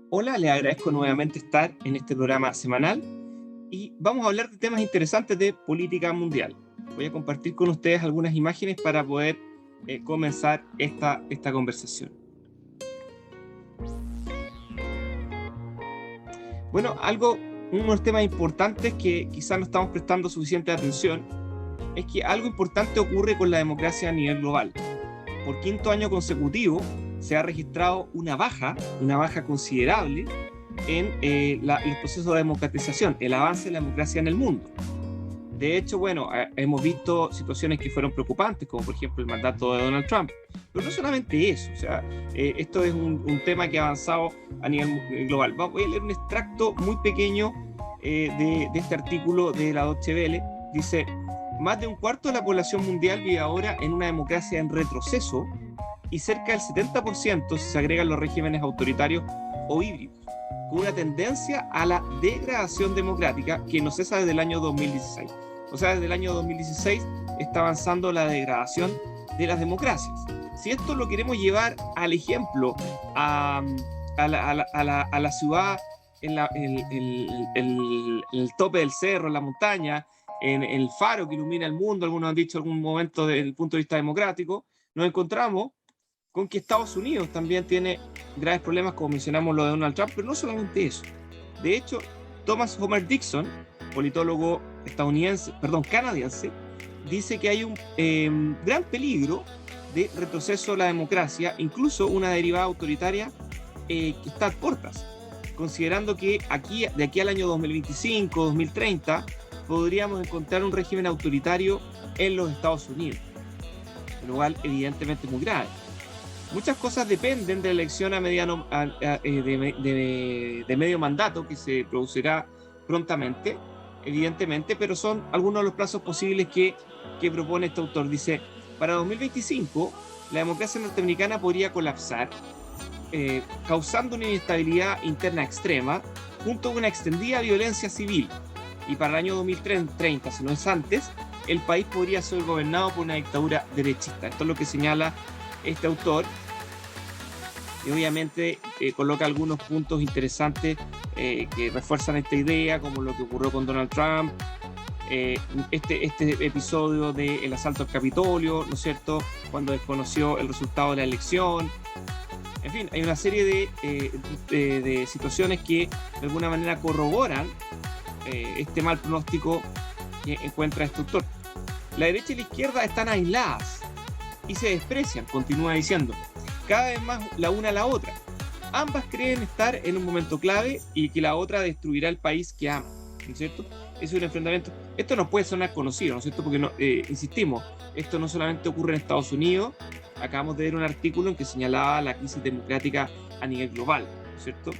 Hola, les agradezco nuevamente estar en este programa semanal y vamos a hablar de temas interesantes de política mundial. Voy a compartir con ustedes algunas imágenes para poder comenzar esta conversación. Bueno, unos temas importantes que quizás no estamos prestando suficiente atención es que algo importante ocurre con la democracia a nivel global. Por quinto año consecutivo se ha registrado una baja considerable en los procesos de democratización, el avance de la democracia en el mundo. De hecho, bueno, hemos visto situaciones que fueron preocupantes, como por ejemplo el mandato de Donald Trump. Pero no solamente eso, o sea, esto es un tema que ha avanzado a nivel global. Voy a leer un extracto muy pequeño de este artículo de la Deutsche Welle. Dice: más de un cuarto de la población mundial vive ahora en una democracia en retroceso y cerca del 70% si se agregan los regímenes autoritarios o híbridos, con una tendencia a la degradación democrática que no cesa desde el año 2016. O sea, desde el año 2016 está avanzando la degradación de las democracias. Si esto lo queremos llevar al ejemplo, a la ciudad, en el tope del cerro, en la montaña, en el faro que ilumina el mundo, algunos han dicho en algún momento desde el punto de vista democrático, nos encontramos con que Estados Unidos también tiene graves problemas, como mencionamos lo de Donald Trump, pero no solamente eso. De hecho, Thomas Homer Dixon, politólogo canadiense, dice que hay un gran peligro de retroceso de la democracia, incluso una derivada autoritaria que está a puertas, considerando que de aquí al año 2025, 2030, podríamos encontrar un régimen autoritario en los Estados Unidos, lo cual evidentemente es muy grave. Muchas cosas dependen de la elección de medio mandato que se producirá prontamente, evidentemente, pero son algunos de los plazos posibles que propone este autor. Dice: para 2025 la democracia norteamericana podría colapsar, causando una inestabilidad interna extrema junto con una extendida violencia civil, y para el año 2030, si no es antes, el país podría ser gobernado por una dictadura derechista. Esto es lo que señala este autor, y obviamente coloca algunos puntos interesantes que refuerzan esta idea, como lo que ocurrió con Donald Trump, este episodio del asalto al Capitolio, ¿no es cierto?, cuando desconoció el resultado de la elección. En fin, hay una serie de situaciones que de alguna manera corroboran este mal pronóstico que encuentra este autor. La derecha y la izquierda están aisladas y se desprecian, continúa diciendo, cada vez más la una a la otra. Ambas creen estar en un momento clave y que la otra destruirá el país que ama, ¿no es cierto? Es un enfrentamiento. Esto nos puede sonar conocido, ¿no es cierto? Porque insistimos, esto no solamente ocurre en Estados Unidos. Acabamos de ver un artículo en que señalaba la crisis democrática a nivel global, ¿no es cierto?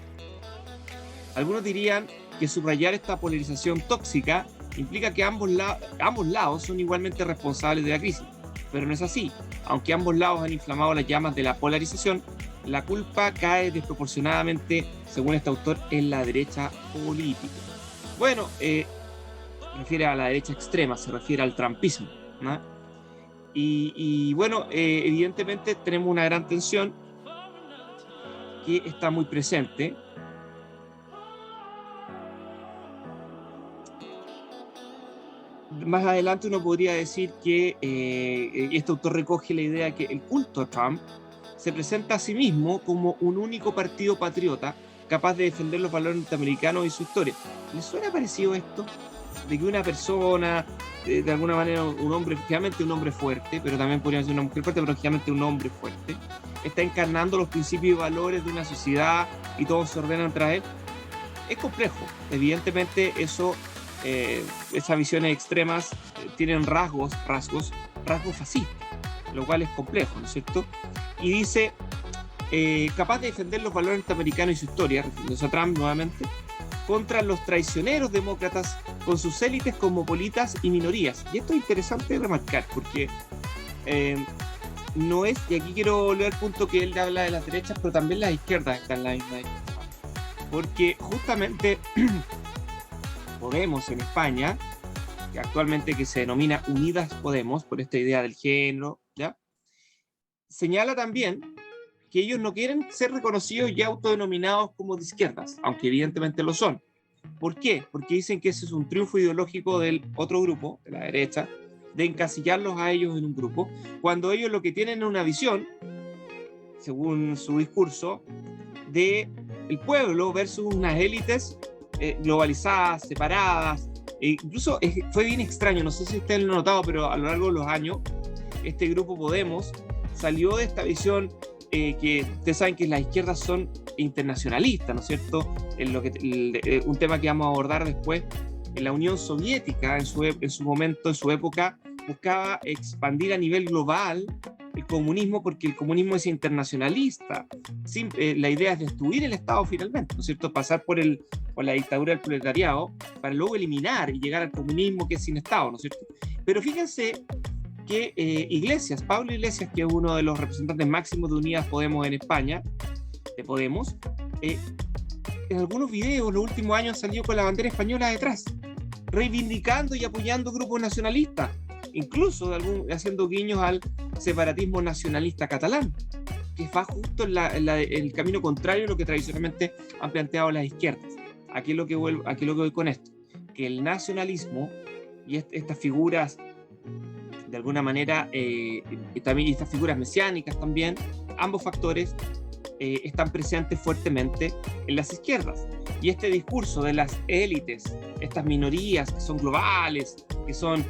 Algunos dirían que subrayar esta polarización tóxica implica que ambos lados son igualmente responsables de la crisis, pero no es así. Aunque ambos lados han inflamado las llamas de la polarización, la culpa cae desproporcionadamente, según este autor, en la derecha política. Bueno, refiere a la derecha extrema, se refiere al trumpismo, ¿no? Y bueno, evidentemente tenemos una gran tensión que está muy presente. Más adelante uno podría decir que este autor recoge la idea de que el culto a Trump se presenta a sí mismo como un único partido patriota capaz de defender los valores norteamericanos y su historia. ¿Les suena parecido esto? De que una persona, de alguna manera un hombre, finalmente un hombre fuerte, pero también podría ser una mujer fuerte, pero finalmente un hombre fuerte, está encarnando los principios y valores de una sociedad y todos se ordenan tras él. Es complejo, evidentemente eso... esas visiones extremas tienen rasgos fascistas, lo cual es complejo, ¿no es cierto? Y dice, capaz de defender los valores norteamericanos y su historia, refiriéndose a Trump nuevamente, contra los traicioneros demócratas con sus élites cosmopolitas y minorías. Y esto es interesante remarcar, porque no es, y aquí quiero volver al punto que él habla de las derechas, pero también las izquierdas están en la misma discusión. Porque justamente Podemos en España, que actualmente que se denomina Unidas Podemos, por esta idea del género, ¿ya?, señala también que ellos no quieren ser reconocidos y autodenominados como de izquierdas, aunque evidentemente lo son. ¿Por qué? Porque dicen que ese es un triunfo ideológico del otro grupo, de la derecha, de encasillarlos a ellos en un grupo, cuando ellos lo que tienen es una visión, según su discurso, de el pueblo versus unas élites globalizadas, separadas. Incluso fue bien extraño, no sé si ustedes lo han notado, pero a lo largo de los años, este grupo Podemos salió de esta visión que ustedes saben que las izquierdas son internacionalistas, ¿no es cierto? Un tema que vamos a abordar después. En la Unión Soviética, en su momento, en su época, buscaba expandir a nivel global el comunismo, porque el comunismo es internacionalista. La idea es destruir el Estado finalmente, ¿no es cierto? Pasar por la dictadura del proletariado para luego eliminar y llegar al comunismo, que es sin Estado, ¿no es cierto? Pero fíjense que Iglesias, Pablo Iglesias, que es uno de los representantes máximos de Unidas Podemos en España, de Podemos, en algunos videos los últimos años salió con la bandera española detrás, reivindicando y apoyando grupos nacionalistas, incluso haciendo guiños al separatismo nacionalista catalán, que va justo en el camino contrario a lo que tradicionalmente han planteado las izquierdas. Aquí es lo que voy con esto, que el nacionalismo y estas figuras, de alguna manera, y también estas figuras mesiánicas también, ambos factores están presentes fuertemente en las izquierdas. Y este discurso de las élites, estas minorías que son globales, que son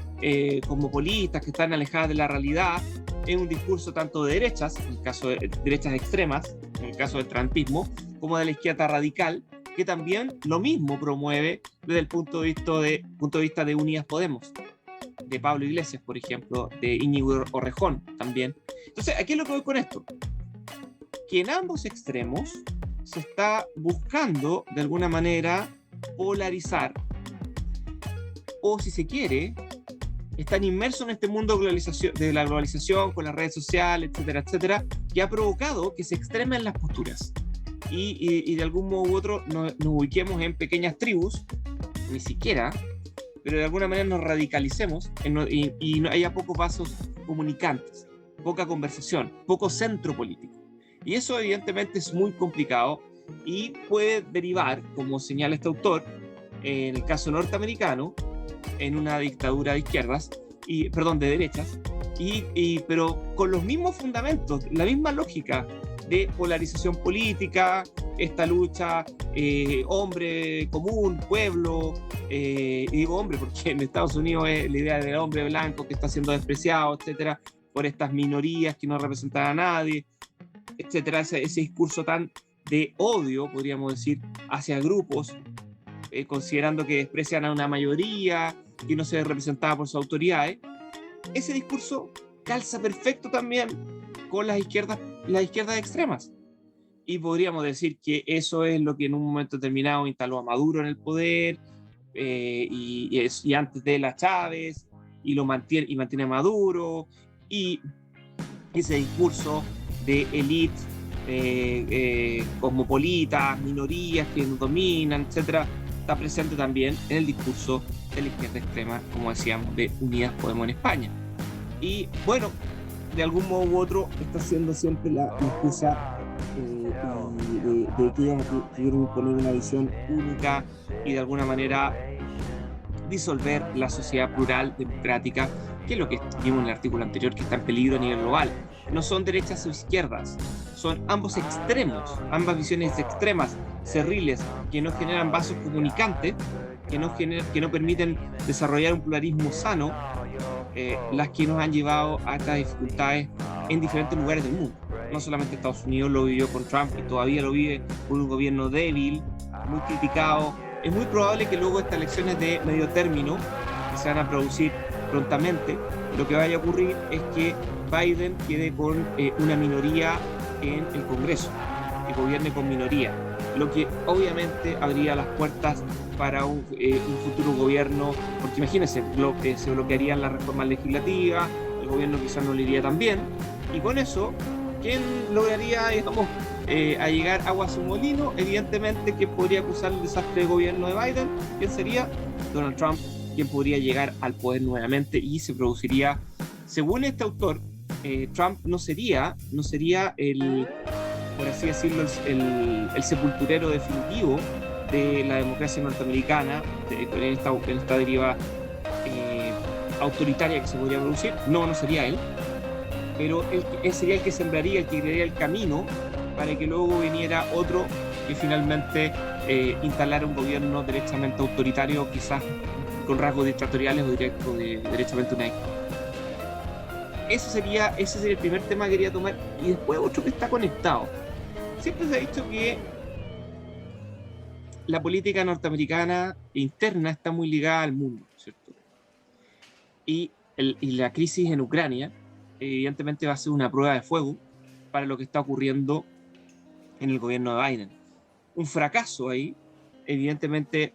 cosmopolitas, que están alejadas de la realidad, es un discurso tanto de derechas, en el caso de derechas extremas, en el caso del trumpismo, como de la izquierda radical, que también lo mismo promueve desde el punto de vista de Unidas Podemos, de Pablo Iglesias, por ejemplo, de Íñigo Errejón también. Entonces, ¿a qué es lo que voy con esto? Que en ambos extremos se está buscando, de alguna manera, polarizar, o si se quiere, están inmersos en este mundo de la globalización, con las redes sociales, etcétera, etcétera, que ha provocado que se extremen las posturas y de algún modo u otro nos ubiquemos en pequeñas tribus, ni siquiera, pero de alguna manera nos radicalicemos y no haya pocos vasos comunicantes, poca conversación, poco centro político. Y eso evidentemente es muy complicado y puede derivar, como señala este autor, en el caso norteamericano, en una dictadura de izquierdas, de derechas, pero con los mismos fundamentos, la misma lógica de polarización política, esta lucha hombre común, pueblo, y digo hombre porque en Estados Unidos es la idea del hombre blanco que está siendo despreciado, etcétera, por estas minorías que no representan a nadie, etcétera, ese discurso tan de odio, podríamos decir, hacia grupos, considerando que desprecian a una mayoría, que no se ve representada por sus autoridades. Ese discurso calza perfecto también con las izquierdas extremas. Y podríamos decir que eso es lo que en un momento determinado instaló a Maduro en el poder, y antes de él a Chávez, y mantiene a Maduro, y ese discurso de élite, cosmopolitas, minorías que nos dominan, etcétera, está presente también en el discurso de la izquierda extrema, como decíamos, de Unidas Podemos en España. Y bueno, de algún modo u otro está siendo siempre la excusa de que quieren imponer una visión única y de alguna manera disolver la sociedad plural, democrática, que es lo que vimos en el artículo anterior, que está en peligro a nivel global. No son derechas o izquierdas, son ambos extremos, ambas visiones extremas, cerriles, que no generan vasos comunicantes, que no permiten desarrollar un pluralismo sano, las que nos han llevado a estas dificultades en diferentes lugares del mundo. No solamente Estados Unidos lo vivió con Trump y todavía lo vive con un gobierno débil, muy criticado. Es muy probable que luego estas elecciones de medio término, que se van a producir prontamente, lo que vaya a ocurrir es que Biden quede con una minoría en el Congreso, que gobierne con minoría, lo que obviamente abriría las puertas para un futuro gobierno, porque imagínense, se bloquearían las reformas legislativas, el gobierno quizás no le iría tan bien, y con eso, ¿quién lograría, a llegar agua a su molino? Evidentemente, ¿quién podría acusar el desastre de gobierno de Biden? ¿Quién sería? Donald Trump, quien podría llegar al poder nuevamente, y se produciría, según este autor, Trump no sería por así decirlo, el sepulturero definitivo de la democracia norteamericana, en esta deriva autoritaria que se podría producir. No sería él, pero él sería el que sembraría, el que crearía el camino para que luego viniera otro que finalmente instalara un gobierno derechamente autoritario, quizás con rasgos dictatoriales o derechamente una dictadura. Ese sería el primer tema que quería tomar. Y después otro que está conectado. Siempre se ha dicho que la política norteamericana interna está muy ligada al mundo, ¿cierto? Y la crisis en Ucrania, evidentemente, va a ser una prueba de fuego para lo que está ocurriendo en el gobierno de Biden. Un fracaso ahí, evidentemente,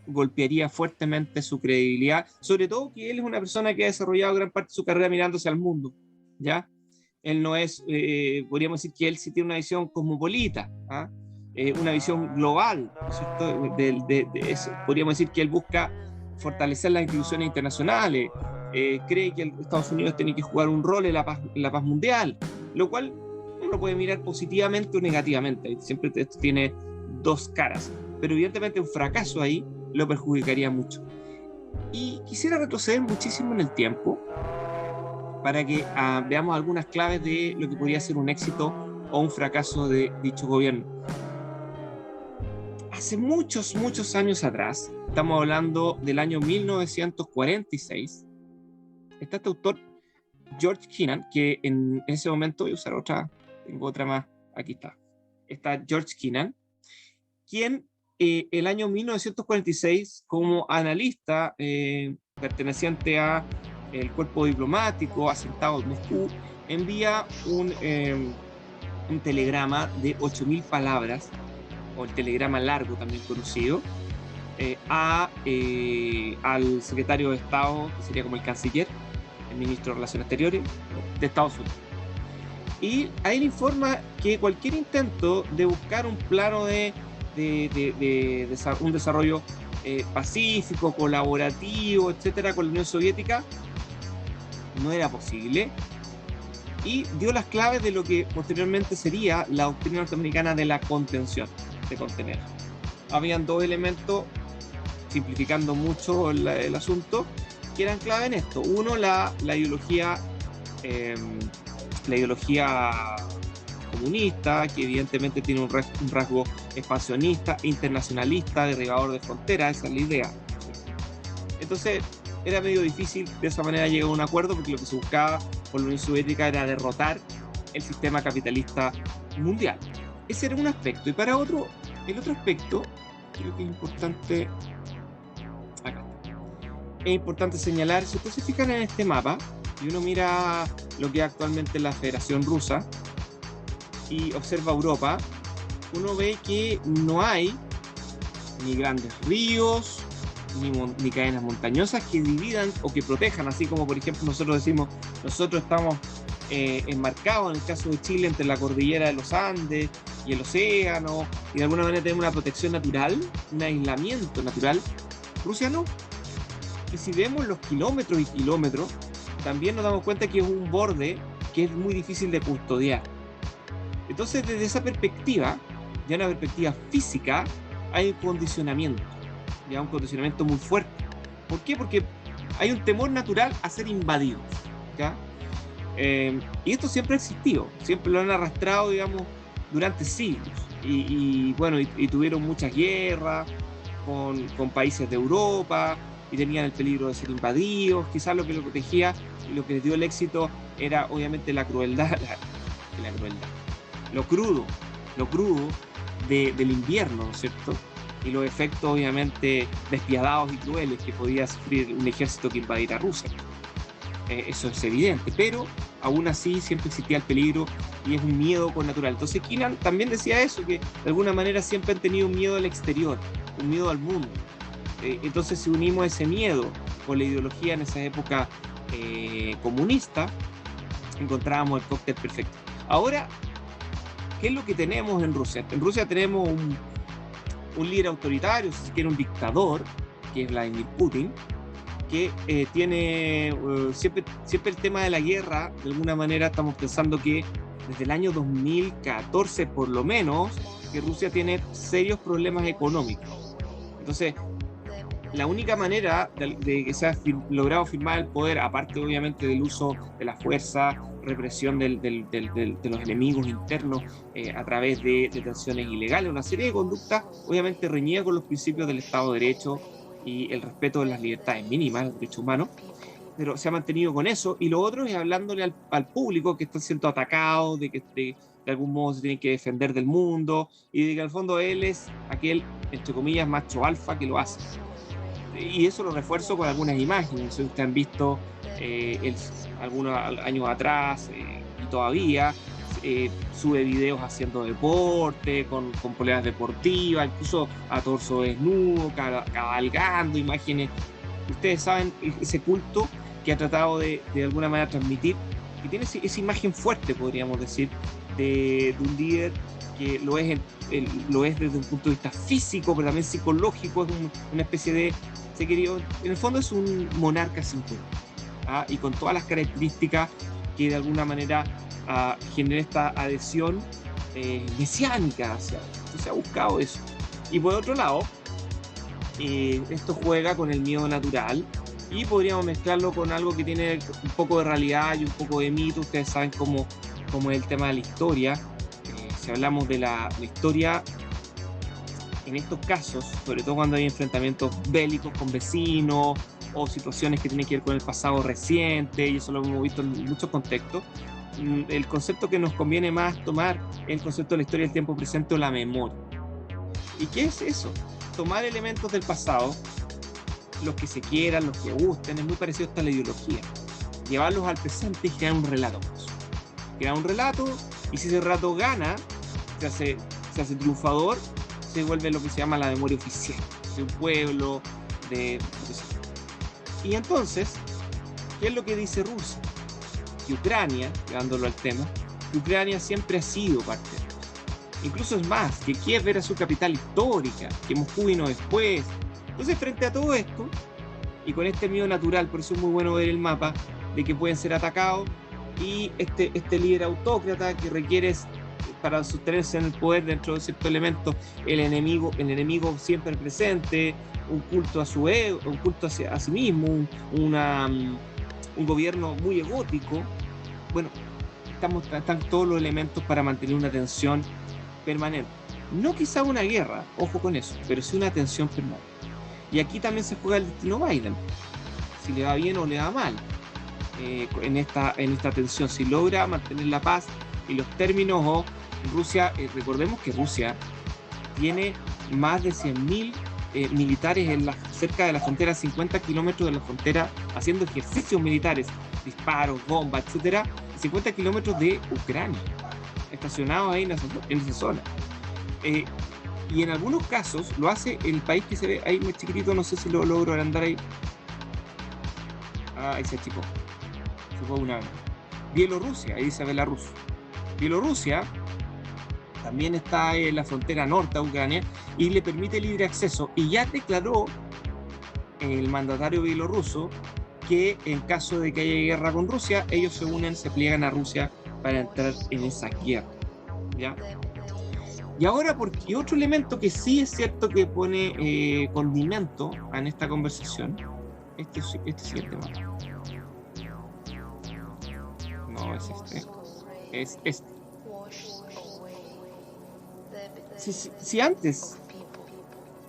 golpearía fuertemente su credibilidad, sobre todo que él es una persona que ha desarrollado gran parte de su carrera mirándose al mundo, ¿ya? Él no es, podríamos decir que él sí tiene una visión cosmopolita, ¿ah? Una visión global, ¿no es cierto? Eso. Podríamos decir que él busca fortalecer las instituciones internacionales, cree que Estados Unidos tiene que jugar un rol en la paz mundial, lo cual uno puede mirar positivamente o negativamente, siempre esto tiene dos caras, pero evidentemente un fracaso ahí lo perjudicaría mucho. Y quisiera retroceder muchísimo en el tiempo para que veamos algunas claves de lo que podría ser un éxito o un fracaso de dicho gobierno. Hace muchos años atrás, estamos hablando del año 1946, está este autor George Kennan, que en ese momento voy a usar otra, tengo otra más, aquí está George Kennan, quien el año 1946, como analista perteneciente a el cuerpo diplomático asentado en Moscú, envía un telegrama de 8.000 palabras, o el telegrama largo también conocido, al secretario de Estado, que sería como el canciller, el ministro de Relaciones Exteriores de Estados Unidos. Y ahí le informa que cualquier intento de buscar un plano de un desarrollo pacífico, colaborativo, etcétera, con la Unión Soviética no era posible, y dio las claves de lo que posteriormente sería la doctrina norteamericana de la contención, de contener. Habían dos elementos, simplificando mucho el asunto, que eran clave en esto. Uno, la ideología comunista, que evidentemente tiene un rasgo expansionista, internacionalista, derribador de fronteras, esa es la idea. Entonces era medio difícil de esa manera llegar a un acuerdo, porque lo que se buscaba por la Unión Soviética era derrotar el sistema capitalista mundial. Ese era un aspecto. Y para el otro aspecto, creo que es importante, acá es importante señalar, si ustedes se fijan en este mapa y uno mira lo que es actualmente la Federación Rusa y observa Europa, uno ve que no hay ni grandes ríos, ni cadenas montañosas que dividan o que protejan, así como por ejemplo nosotros decimos, nosotros estamos enmarcados en el caso de Chile entre la cordillera de los Andes y el océano, y de alguna manera tenemos una protección natural, un aislamiento natural. Rusia no. Y si vemos los kilómetros y kilómetros, también nos damos cuenta que es un borde que es muy difícil de custodiar. Entonces, desde esa perspectiva, ya una perspectiva física, hay un condicionamiento muy fuerte. ¿Por qué? Porque hay un temor natural a ser invadidos, ¿ya? Y esto siempre ha existido, siempre lo han arrastrado, digamos, durante siglos. Y tuvieron muchas guerras con países de Europa, y tenían el peligro de ser invadidos. Quizás lo que lo protegía y lo que les dio el éxito era obviamente la crueldad, lo crudo del invierno, ¿no es cierto? Y los efectos obviamente despiadados y crueles que podía sufrir un ejército que invadiera Rusia. Eso es evidente, pero aún así siempre existía el peligro y es un miedo connatural. Entonces Kennan también decía eso, que de alguna manera siempre han tenido un miedo al exterior, un miedo al mundo. Entonces, si unimos ese miedo con la ideología en esa época comunista, encontrábamos el cóctel perfecto. Ahora, ¿qué es lo que tenemos en Rusia? En Rusia tenemos un líder autoritario, si se quiere un dictador, que es Vladimir Putin, que tiene siempre el tema de la guerra. De alguna manera estamos pensando que desde el año 2014 por lo menos, que Rusia tiene serios problemas económicos. Entonces, la única manera de que se ha logrado firmar el poder, aparte obviamente del uso de la fuerza, represión de los enemigos internos a través de detenciones ilegales, una serie de conductas obviamente reñidas con los principios del Estado de Derecho y el respeto de las libertades mínimas, los derechos humanos, pero se ha mantenido con eso. Y lo otro es hablándole al público que está siendo atacado, de que de algún modo se tiene que defender del mundo, y de que al fondo él es aquel, entre comillas, macho alfa que lo hace. Y eso lo refuerzo con algunas imágenes. Si ustedes han visto algunos años atrás y todavía sube videos haciendo deporte, con poleras deportivas, incluso a torso desnudo, cabalgando, imágenes. Ustedes saben ese culto que ha tratado de alguna manera transmitir, y tiene esa imagen fuerte, podríamos decir, de un líder que lo es desde un punto de vista físico, pero también psicológico. Es una especie de, en el fondo es un monarca sin poder, ¿ah? Y con todas las características que de alguna manera genera esta adhesión mesiánica hacia él. Entonces se ha buscado eso. Y por otro lado, esto juega con el miedo natural, y podríamos mezclarlo con algo que tiene un poco de realidad y un poco de mito. Ustedes saben cómo es el tema de la historia. Si hablamos de la historia, en estos casos, sobre todo cuando hay enfrentamientos bélicos con vecinos o situaciones que tienen que ver con el pasado reciente, y eso lo hemos visto en muchos contextos, el concepto que nos conviene más tomar es el concepto de la historia del tiempo presente o la memoria. ¿Y qué es eso? Tomar elementos del pasado, los que se quieran, los que gusten, es muy parecido a la ideología, llevarlos al presente y crear un relato. Crear un relato, y si ese relato gana, se hace triunfador, se vuelve lo que se llama la memoria oficial de un pueblo, y entonces, ¿qué es lo que dice Rusia? Que Ucrania, llevándolo al tema, que Ucrania siempre ha sido parte de Rusia. Incluso es más, que Kiev era su capital histórica, que Moscú vino después. Entonces, frente a todo esto, y con este miedo natural, por eso es muy bueno ver el mapa, de que pueden ser atacados, y este líder autócrata que requiere, para sostenerse en el poder dentro de ciertos elementos, el enemigo siempre presente, un culto a su ego, un culto a sí mismo, un gobierno muy egótico. Bueno, están todos los elementos para mantener una tensión permanente. No quizá una guerra, ojo con eso, pero sí una tensión permanente. Y aquí también se juega el destino Biden, si le va bien o le va mal en esta tensión, si logra mantener la paz y los términos. O Rusia, recordemos que Rusia tiene más de 100.000 militares cerca de la frontera, 50 kilómetros de la frontera, haciendo ejercicios militares, disparos, bombas, etcétera, 50 kilómetros de Ucrania, estacionados ahí en esa zona. Y en algunos casos lo hace el país que se ve ahí muy chiquitito, no sé si lo logro agrandar ahí. Ahí se achicó. Se fue una vez. Bielorrusia, ahí dice Belarus. Bielorrusia también está en la frontera norte a Ucrania y le permite libre acceso. Y ya declaró el mandatario bielorruso que en caso de que haya guerra con Rusia, ellos se pliegan a Rusia para entrar en esa guerra, ¿ya? Y ahora, porque otro elemento que sí es cierto que pone condimento en esta conversación, este siguiente mapa. No es este, es este. Si antes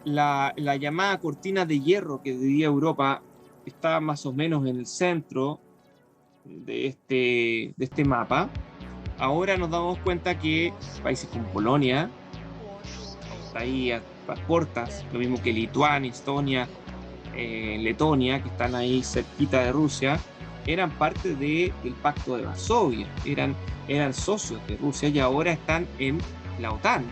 la llamada cortina de hierro que dividía Europa está más o menos en el centro de este mapa, ahora nos damos cuenta que países como Polonia, está ahí a puertas, lo mismo que Lituania, Estonia, Letonia, que están ahí cerquita de Rusia, eran parte del Pacto de Varsovia, eran socios de Rusia, y ahora están en la OTAN,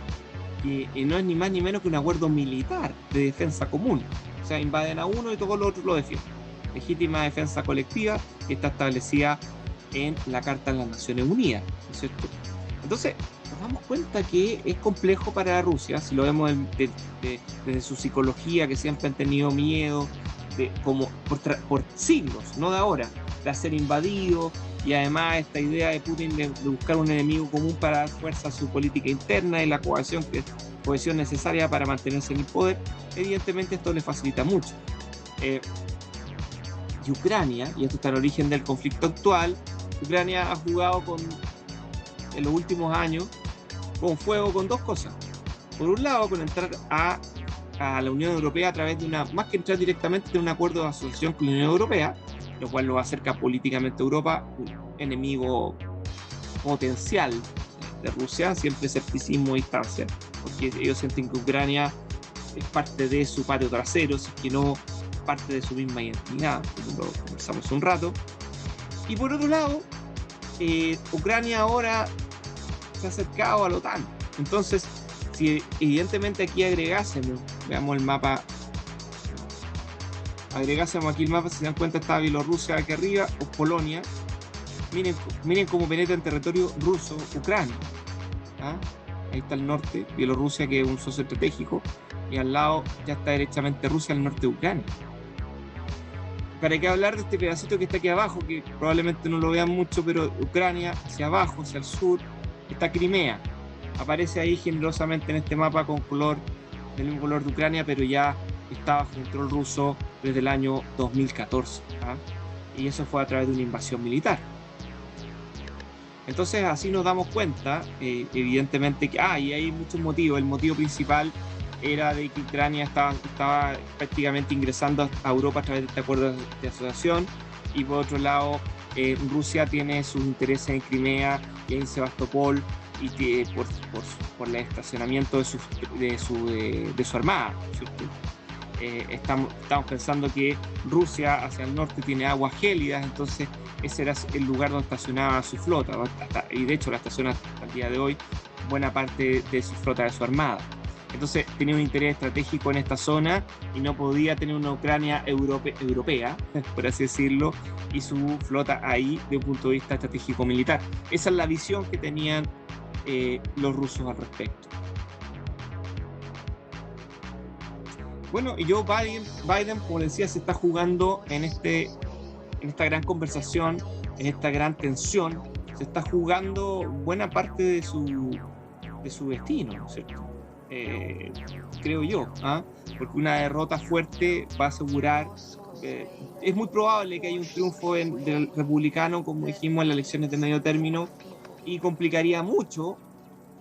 que no es ni más ni menos que un acuerdo militar de defensa común. O sea, invaden a uno y todos los otros lo defienden. Legítima defensa colectiva, que está establecida en la Carta de las Naciones Unidas, ¿no es cierto? Entonces, nos damos cuenta que es complejo para Rusia, si lo vemos desde su psicología, que siempre han tenido miedo, como por siglos, no de ahora, tras ser invadido, y además esta idea de Putin de buscar un enemigo común para dar fuerza a su política interna y la cohesión necesaria para mantenerse en el poder, evidentemente esto le facilita mucho. Y Ucrania, y esto está en el origen del conflicto actual, Ucrania ha jugado en los últimos años con fuego con dos cosas. Por un lado, con entrar a la Unión Europea a través de más que entrar directamente, de un acuerdo de asociación con la Unión Europea, lo cual lo acerca políticamente a Europa, un enemigo potencial de Rusia, siempre escepticismo y distancia, porque ellos sienten que Ucrania es parte de su patio trasero, si es que no parte de su misma identidad, como lo conversamos un rato. Y por otro lado, Ucrania ahora se ha acercado a la OTAN. Entonces, si evidentemente aquí agregásemos, veamos el mapa, agregásemos aquí el mapa, si se dan cuenta está Bielorrusia aquí arriba, o Polonia. Miren cómo penetra en territorio ruso Ucrania. ¿Ah? Ahí está el norte, Bielorrusia, que es un socio estratégico, y al lado ya está derechamente Rusia, al norte de Ucrania. ¿Para qué hablar de este pedacito que está aquí abajo, que probablemente no lo vean mucho, pero Ucrania, hacia abajo, hacia el sur, está Crimea. Aparece ahí generosamente en este mapa con color, del mismo color de Ucrania, pero ya está bajo control ruso desde el año 2014. ¿Ah? Y eso fue a través de una invasión militar. Entonces así nos damos cuenta, evidentemente, que y hay muchos motivos. El motivo principal era de que Ucrania estaba prácticamente ingresando a Europa a través de este acuerdo de asociación, y por otro lado Rusia tiene sus intereses en Crimea y en Sebastopol, y que por el estacionamiento de su armada, ¿cierto? Estamos pensando que Rusia hacia el norte tiene aguas gélidas, entonces ese era el lugar donde estacionaba su flota, y de hecho la estaciona hasta el día de hoy buena parte de su flota, de su armada. Entonces tenía un interés estratégico en esta zona y no podía tener una Ucrania europea, por así decirlo, y su flota ahí de un punto de vista estratégico militar. Esa es la visión que tenían los rusos al respecto. Bueno, y Joe Biden, como decía, se está jugando en esta gran conversación, en esta gran tensión, se está jugando buena parte de su destino, ¿no es cierto? Creo yo, porque una derrota fuerte va a asegurar, es muy probable que haya un triunfo del republicano, como dijimos, en las elecciones de medio término, y complicaría mucho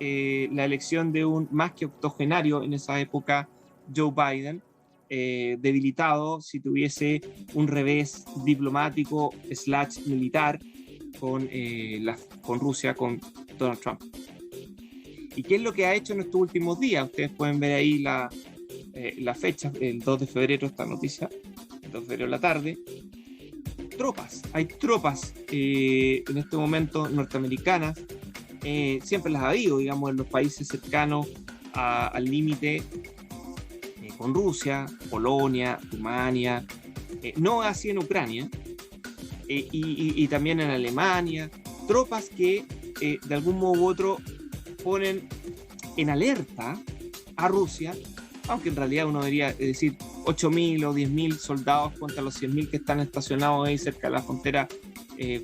la elección de un más que octogenario en esa época, Joe Biden, debilitado si tuviese un revés diplomático / militar con Rusia, con Donald Trump. ¿Y qué es lo que ha hecho en estos últimos días? Ustedes pueden ver ahí la fecha, el 2 de febrero, esta noticia, el 2 de febrero de la tarde. Hay tropas en este momento norteamericanas, siempre las ha habido, digamos, en los países cercanos al límite con Rusia, Polonia, Rumania, no así en Ucrania, y también en Alemania, tropas que de algún modo u otro ponen en alerta a Rusia, aunque en realidad uno debería decir 8.000 o 10.000 soldados contra los 100.000 que están estacionados ahí cerca de la frontera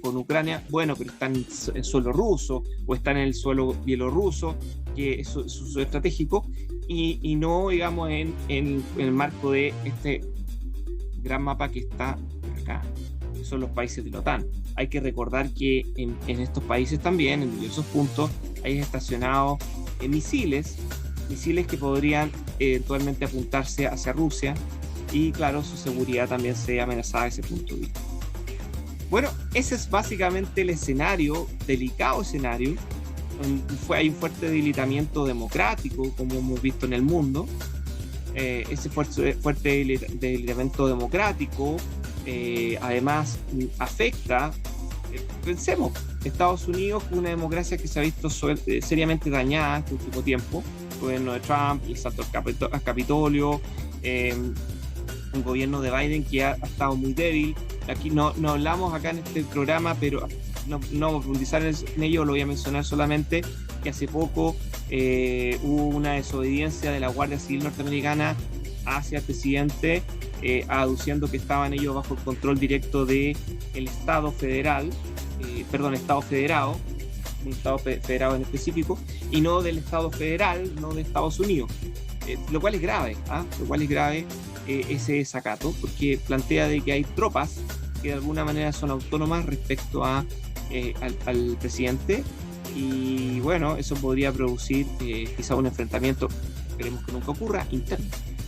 con Ucrania. Bueno, pero están en suelo ruso o están en el suelo bielorruso, que es su estratégico, y no, digamos, en el marco de este gran mapa que está acá, que son los países de la OTAN. Hay que recordar que en estos países también, en diversos puntos, hay estacionados misiles que podrían eventualmente apuntarse hacia Rusia, y claro, su seguridad también se ve amenazada desde ese punto de vista. Bueno, ese es básicamente el escenario, delicado escenario. Hay un fuerte debilitamiento democrático, como hemos visto en el mundo. Ese fuerte debilitamiento democrático además afecta, pensemos, Estados Unidos, una democracia que se ha visto seriamente dañada este último tiempo, el gobierno de Trump, el asalto al Capitolio, un gobierno de Biden que ha estado muy débil. Aquí no hablamos acá en este programa, pero no profundizar en ello, lo voy a mencionar solamente que hace poco hubo una desobediencia de la Guardia Civil norteamericana hacia el presidente, aduciendo que estaban ellos bajo el control directo del Estado federal, Estado federado, un Estado federado en específico, y no del Estado federal, no de Estados Unidos. Lo cual es grave, lo cual es grave ese desacato, porque plantea de que hay tropas que de alguna manera son autónomas respecto al presidente, y bueno, eso podría producir quizá un enfrentamiento, esperemos que nunca ocurra, interno,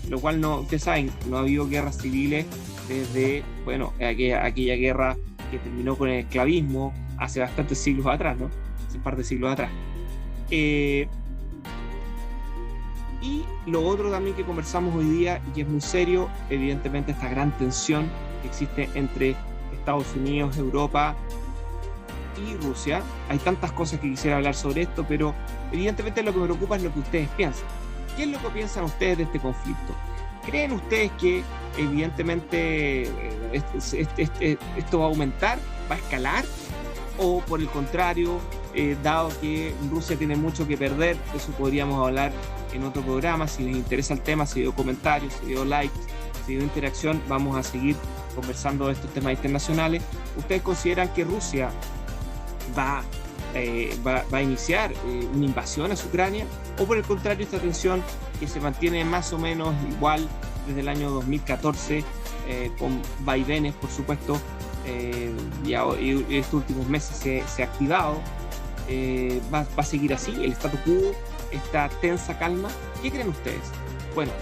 lo cual no, ustedes saben, no ha habido guerras civiles desde, bueno, aquella guerra que terminó con el esclavismo hace bastantes siglos atrás, ¿no? Hace un par de siglos atrás. Y lo otro también que conversamos hoy día, y que es muy serio, evidentemente esta gran tensión que existe entre Estados Unidos, Europa y Rusia. Hay tantas cosas que quisiera hablar sobre esto, pero evidentemente lo que me preocupa es lo que ustedes piensan. ¿Qué es lo que piensan ustedes de este conflicto? ¿Creen ustedes que evidentemente esto va a aumentar, va a escalar? ¿O por el contrario, dado que Rusia tiene mucho que perder, de eso podríamos hablar en otro programa? Si les interesa el tema, si dio comentarios, si dio likes, si dio interacción, vamos a seguir conversando de estos temas internacionales. ¿Ustedes consideran que Rusia va a iniciar una invasión a Ucrania, o por el contrario esta tensión que se mantiene más o menos igual desde el año 2014, con vaivenes por supuesto, y estos últimos meses se ha activado, va a seguir así el statu quo, esta tensa calma? ¿Qué creen ustedes? Bueno,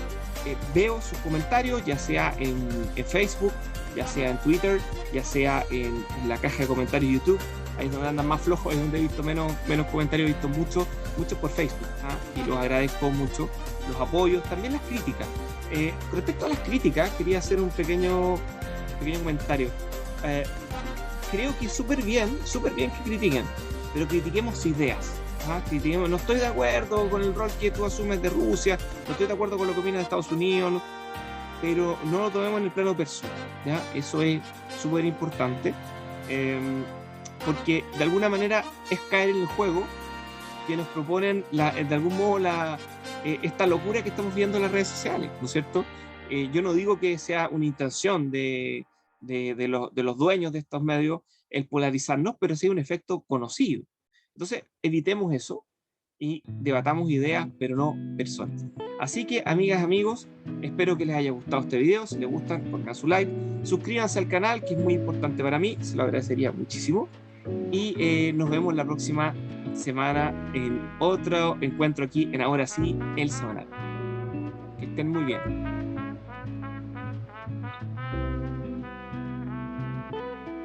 veo sus comentarios, ya sea en Facebook, ya sea en Twitter, ya sea en la caja de comentarios de YouTube. Ahí es donde andan más flojos, es donde he visto menos comentarios, he visto muchos por Facebook, y los agradezco mucho, los apoyos, también las críticas. Respecto a las críticas, quería hacer un pequeño comentario. Creo que súper bien que critiquen, pero critiquemos ideas. No estoy de acuerdo con el rol que tú asumes de Rusia, no estoy de acuerdo con lo que opina de Estados Unidos, pero no lo tomemos en el plano personal, ¿ya? Eso es súper importante. Porque de alguna manera es caer en el juego que nos proponen de algún modo esta locura que estamos viendo en las redes sociales, ¿no es cierto? Yo no digo que sea una intención de los dueños de estos medios el polarizarnos, pero sí un efecto conocido. Entonces evitemos eso y debatamos ideas, pero no personas. Así que, amigas, amigos, espero que les haya gustado este video. Si les gusta, pongan su like, suscríbanse al canal, que es muy importante para mí, se lo agradecería muchísimo. Y nos vemos la próxima semana en otro encuentro aquí en Ahora Sí, el Semanal. Que estén muy bien.